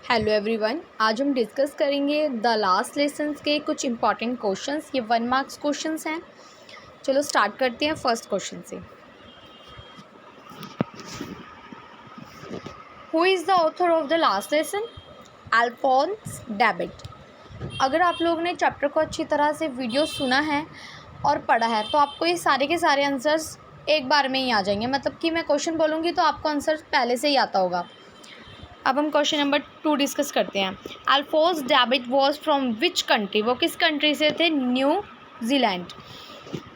Hello everyone, आज हम discuss करेंगे द लास्ट लेसन्स के कुछ इंपॉर्टेंट क्वेश्चंस। ये 1 मार्क्स क्वेश्चंस हैं। चलो स्टार्ट करते हैं फर्स्ट क्वेश्चन से। Who is the author of the last lesson? Alphonse David. अगर आप लोगों ने चैप्टर को अच्छी तरह से वीडियो सुना है और पढ़ा है तो आपको ये सारे के सारे आंसर्स एक बार में ही आ जाएंगे। मतलब कि मैं क्वेश्चन बोलूँगी तो आपको आंसर पहले से ही आता होगा। अब हम क्वेश्चन नंबर 2 डिस्कस करते हैं। Alphonse David was from which country? वो किस कंट्री से थे? New Zealand.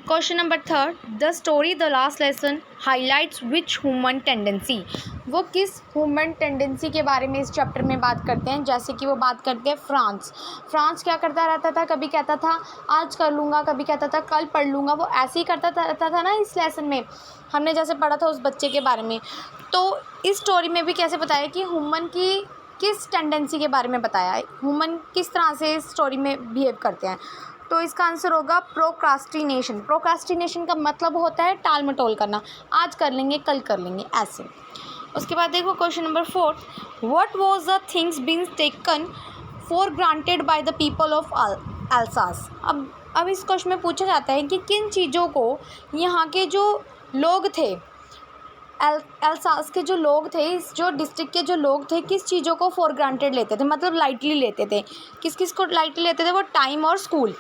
Question number 3, the story the last lesson highlights which human tendency? वो किस ह्यूमन टेंडेंसी के बारे में इस चैप्टर में बात करते हैं? जैसे कि वो बात करते हैं फ्रांस क्या करता रहता था, कभी कहता था आज कर लूँगा, कभी कहता था कल पढ़ लूँगा। वो ऐसे ही करता रहता था ना। इस लेसन में हमने जैसे पढ़ा था उस बच्चे के बारे में, तो इस स्टोरी में भी कैसे बताया कि ह्यूमन की किस टेंडेंसी के बारे में बताया है, ह्यूमन किस तरह से इस स्टोरी में बिहेव करते हैं। तो इसका आंसर होगा प्रोक्रास्टिनेशन। प्रोक्रास्टिनेशन का मतलब होता है टाल मटोल करना, आज कर लेंगे कल कर लेंगे ऐसे। उसके बाद देखो question number 4, what was the things been taken for granted by the people of Alsace? अब इस क्वेश्चन में पूछा जाता है कि किन चीज़ों को यहाँ के जो लोग थे, अल्सास के जो लोग थे, इस जो डिस्ट्रिक्ट के जो लोग थे, किस चीज़ों को फॉर ग्रांटेड लेते थे, मतलब लाइटली लेते थे। किस किस को लाइटली लेते थे? वो टाइम और स्कूल।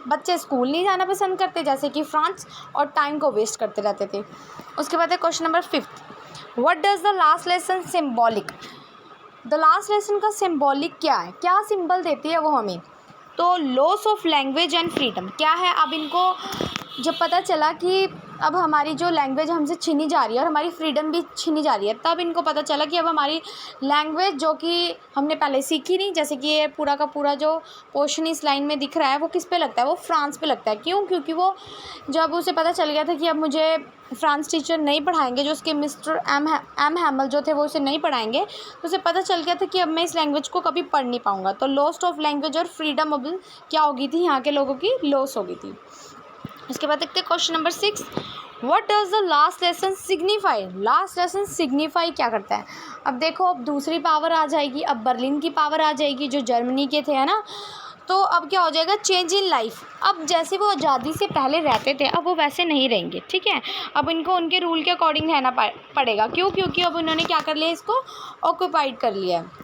बच्चे स्कूल नहीं जाना पसंद करते जैसे कि फ्रांस, और टाइम को वेस्ट करते रहते थे। उसके बाद है question number 5, what does the last lesson symbolic? The last lesson का सिम्बॉलिक क्या है, क्या सिंबल देती है वो हमें? तो loss of language and freedom क्या है? अब इनको जब पता चला कि अब हमारी जो लैंग्वेज हमसे छीनी जा रही है और हमारी फ्रीडम भी छीनी जा रही है, तब इनको पता चला कि अब हमारी लैंग्वेज जो कि हमने पहले सीखी नहीं, जैसे कि ये पूरा का पूरा जो पोर्शन इस लाइन में दिख रहा है वो किस पे लगता है? वो फ्रांस पे लगता है। क्यों? क्योंकि वो जब उसे पता चल गया था कि अब मुझे फ्रांस टीचर नहीं पढ़ाएंगे, जो उसके मिस्टर एम हैमल जो थे वो उसे नहीं पढ़ाएंगे, तो उसे पता चल गया था कि अब मैं इस लैंग्वेज को कभी पढ़ नहीं पाऊँगा। तो लॉस्ट ऑफ लैंग्वेज और फ्रीडम अब क्या हो गई थी? यहाँ के लोगों की लॉस हो गई थी। उसके बाद देखते हैं question number 6, what does the last lesson signify? Last lesson signify क्या करता है? अब देखो, अब दूसरी पावर आ जाएगी, अब बर्लिन की पावर आ जाएगी जो जर्मनी के थे, है ना। तो अब क्या हो जाएगा? Change in life. अब जैसे वो आज़ादी से पहले रहते थे अब वो वैसे नहीं रहेंगे, ठीक है। अब इनको उनके रूल के अकॉर्डिंग रहना पड़ेगा। क्यों? क्योंकि अब उन्होंने क्या कर लिया, इसको ऑक्यूपाइड कर लिया है।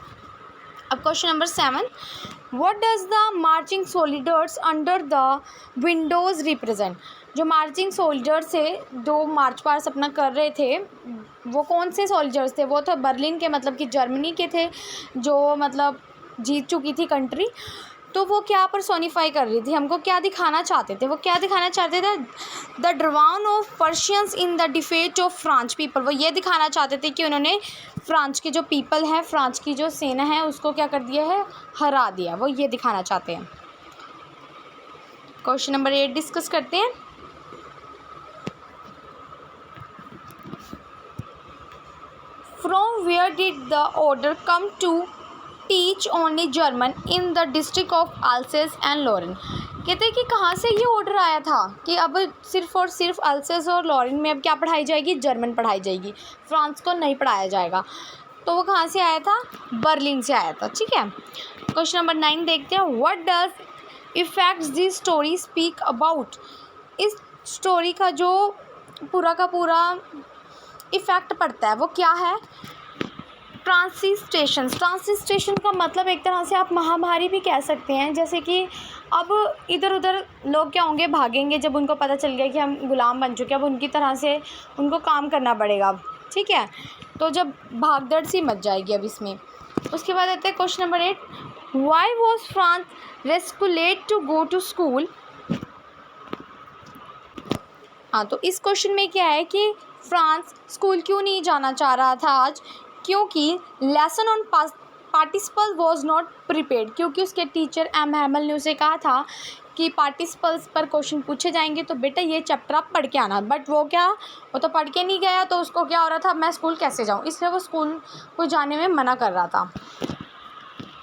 अब question number 7, what does the marching soldiers under the Windows represent? जो मार्चिंग सोल्जर्स थे, जो मार्च पास्ट अपना कर रहे थे, वो कौन से सोल्जर्स थे? वो तो बर्लिन के, मतलब कि जर्मनी के थे, जो मतलब जीत चुकी थी कंट्री। तो वो क्या पर्सोनिफाई कर रही थी, हमको क्या दिखाना चाहते थे? वो क्या दिखाना चाहते थे? The drowning of Persians in the defeat of French people. वो ये दिखाना चाहते थे कि उन्होंने फ्रांस के जो पीपल है, फ्रांस की जो सेना है, उसको क्या कर दिया है? हरा दिया। वो ये दिखाना चाहते हैं। क्वेश्चन नंबर 8 डिस्कस करते हैं। From where did the order come to teach only German in the district of Alsace and Lorraine? कहते हैं कि कहाँ से ये ऑर्डर आया था कि अब सिर्फ और सिर्फ अल्सेस और लॉरेन में अब क्या पढ़ाई जाएगी? जर्मन पढ़ाई जाएगी, फ्रांस को नहीं पढ़ाया जाएगा। तो वो कहाँ से आया था? बर्लिन से आया था, ठीक है। क्वेश्चन नंबर 9 देखते हैं। What does effects this story speak about? इस स्टोरी का जो पूरा का पूरा इफ़ेक्ट पड़ता है वो क्या है? ट्रांसिस्टेशन का मतलब एक तरह से आप महामारी भी कह सकते हैं। जैसे कि अब इधर उधर लोग क्या होंगे? भागेंगे जब उनको पता चल गया कि हम गुलाम बन चुके हैं। अब उनकी तरह से उनको काम करना पड़ेगा, ठीक है। तो जब भागदौड़ सी मच जाएगी अब इसमें। उसके बाद आते हैं question number 8, why was France रेस्कुलेट टू गो टू स्कूल? हाँ, तो इस क्वेश्चन में क्या है कि फ्रांस स्कूल क्यों नहीं जाना चाह रहा था आज? क्योंकि lesson on participle was not prepared. क्योंकि उसके टीचर एम हैमल ने उसे कहा था कि पार्टिसिपल्स पर क्वेश्चन पूछे जाएंगे तो बेटा ये चैप्टर आप पढ़ के आना। बट वो तो पढ़ के नहीं गया, तो उसको क्या हो रहा था? मैं स्कूल कैसे जाऊँ? इसलिए वो स्कूल को जाने में मना कर रहा था।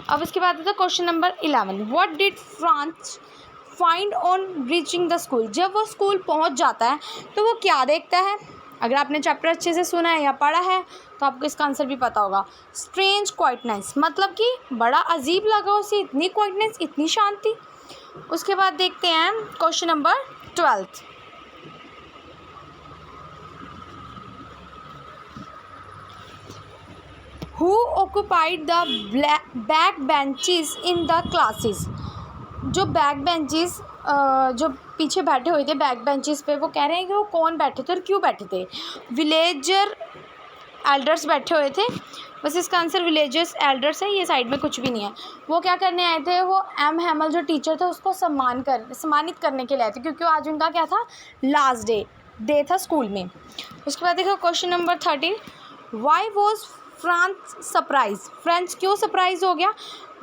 अब इसके बाद आता है question number 11, what did France find on reaching the school? जब वो स्कूल पहुंच जाता है तो वो क्या देखता है? अगर आपने चैप्टर अच्छे से सुना है या पढ़ा है तो आपको इसका आंसर भी पता होगा। स्ट्रेंज क्वाइटनेस मतलब कि बड़ा अजीब लगा उसे, इतनी क्वाइटनेस, इतनी शांति। उसके बाद देखते हैं question number 12। Who occupied the back benches in the classes. जो बैक बेंचेस जो पीछे बैठे हुए थे बैक बेंचेस पे, वो कह रहे हैं कि वो कौन बैठे थे और क्यों बैठे थे। विलेजर एल्डर्स बैठे हुए थे। बस इसका आंसर विलेजर्स एल्डर्स है, ये साइड में कुछ भी नहीं है। वो क्या करने आए थे, वो एम हैमल जो टीचर थे उसको सम्मानित करने के लिए आए थे, क्योंकि आज उनका क्या था, लास्ट डे था स्कूल में। उसके बाद देखो question number 13। Why was France surprise. French क्यों सरप्राइज हो गया।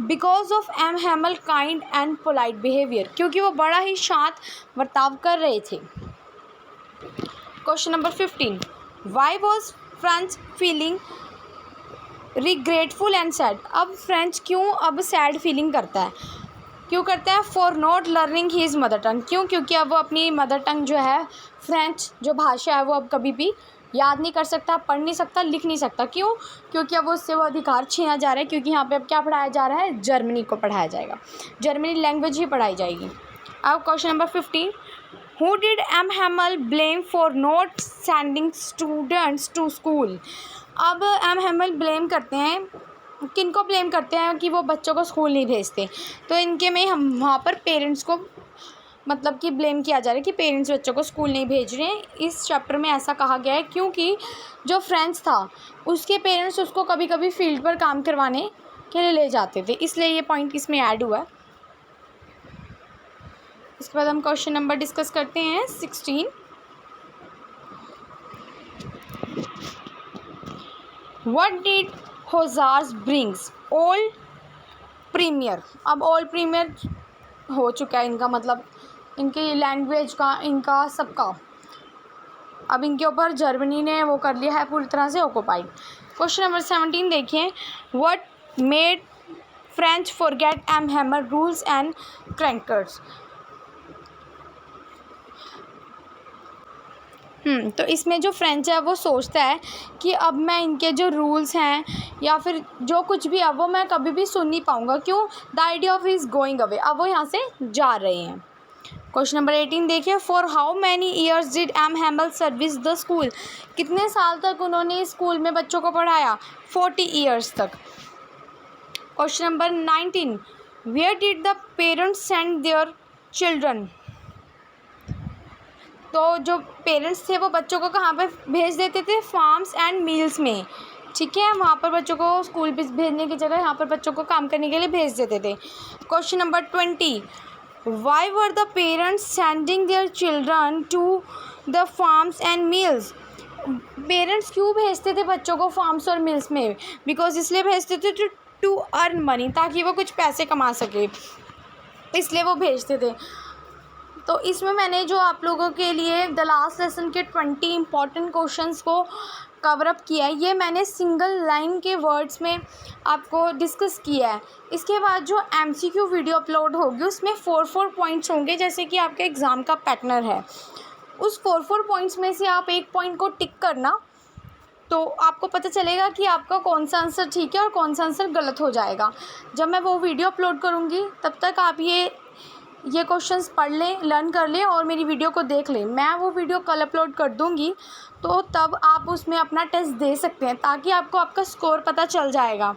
Because of M Hamel kind and polite behaviour, क्योंकि वो बड़ा ही शांत बर्ताव कर रहे थे। Question number 15। Why was French feeling regretful and sad. अब फ्रेंच क्यों अब सैड फीलिंग करता है, क्यों करता है। For not learning his mother tongue. क्यों, क्योंकि अब वो अपनी मदर टंग जो है फ्रेंच जो भाषा है वो अब कभी भी याद नहीं कर सकता, पढ़ नहीं सकता, लिख नहीं सकता। क्यों, क्योंकि अब उससे वो अधिकार छीना जा रहा है, क्योंकि यहाँ पे अब क्या पढ़ाया जा रहा है, जर्मनी को पढ़ाया जाएगा, जर्मनी लैंग्वेज ही पढ़ाई जाएगी। अब question number 15। Who did M Hamel blame for not sending students to school. अब एम हैमल ब्लेम करते हैं, किनको ब्लेम करते हैं कि वो बच्चों को स्कूल नहीं भेजते। तो इनके में हम वहाँ पर पेरेंट्स को मतलब कि ब्लेम किया जा रहा है कि पेरेंट्स बच्चों को स्कूल नहीं भेज रहे हैं। इस चैप्टर में ऐसा कहा गया है क्योंकि जो फ्रेंच था उसके पेरेंट्स उसको कभी कभी फील्ड पर काम करवाने के लिए ले जाते थे, इसलिए ये पॉइंट इसमें ऐड हुआ है। इसके बाद हम क्वेश्चन नंबर डिस्कस करते हैं 16। व्हाट डिड होजार्स ब्रिंग्स ओल्ड प्रीमियर। अब ओल्ड प्रीमियर हो चुका है इनका, मतलब इनकी लैंग्वेज का, इनका सबका, अब इनके ऊपर जर्मनी ने वो कर लिया है पूरी तरह से ऑक्यूपाइड। क्वेश्चन नंबर 17 देखिए। व्हाट मेड फ्रेंच फॉरगेट एम हैमर रूल्स एंड क्रैंकर्स। तो इसमें जो फ्रेंच है वो सोचता है कि अब मैं इनके जो रूल्स हैं या फिर जो कुछ भी अब वो मैं कभी भी सुन नहीं पाऊँगा। क्यों, the idea of is going away, अब वो यहाँ से जा रहे हैं। क्वेश्चन नंबर 18 देखिए। For how many years did M Hamel service the school. कितने साल तक उन्होंने स्कूल में बच्चों को पढ़ाया, 40 ईयर्स तक। Question number 19। Where did the parents send their children. तो जो पेरेंट्स थे वो बच्चों को कहाँ पर भेज देते थे, फार्म्स एंड मील्स में, ठीक है, वहाँ पर बच्चों को स्कूल भेजने की जगह यहाँ पर बच्चों को काम करने के लिए भेज देते थे। Question number 20। Why were the parents sending their children to the farms and mills. Parents क्यों भेजते थे बच्चों को फार्म्स और मिल्स में, बिकॉज इसलिए भेजते थे टू अर्न मनी, ताकि वो कुछ पैसे कमा सके, इसलिए वो भेजते थे। तो इसमें मैंने जो आप लोगों के लिए द लास्ट लेसन के 20 इंपॉर्टेंट क्वेश्चंस को कवर अप किया है, ये मैंने सिंगल लाइन के वर्ड्स में आपको डिस्कस किया है। इसके बाद जो MCQ वीडियो अपलोड होगी उसमें 4 पॉइंट्स होंगे, जैसे कि आपके एग्ज़ाम का पैटर्न है। उस 4 पॉइंट्स में से आप एक पॉइंट को टिक करना, तो आपको पता चलेगा कि आपका कौन सा आंसर ठीक है और कौन सा आंसर गलत हो जाएगा। जब मैं वो वीडियो अपलोड करूँगी तब तक आप ये क्वेश्चंस पढ़ लें, लर्न कर लें और मेरी वीडियो को देख लें। मैं वो वीडियो कल अपलोड कर दूँगी, तो तब आप उसमें अपना टेस्ट दे सकते हैं, ताकि आपको आपका स्कोर पता चल जाएगा।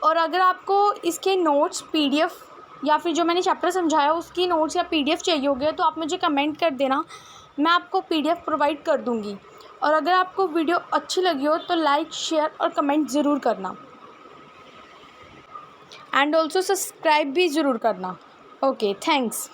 और अगर आपको इसके नोट्स PDF या फिर जो मैंने चैप्टर समझाया उसकी नोट्स या PDF चाहिए होगे तो आप मुझे कमेंट कर देना, मैं आपको PDF प्रोवाइड कर दूँगी। और अगर आपको वीडियो अच्छी लगी हो तो लाइक, शेयर और कमेंट ज़रूर करना, एंड ऑल्सो सब्सक्राइब भी ज़रूर करना। Okay, thanks.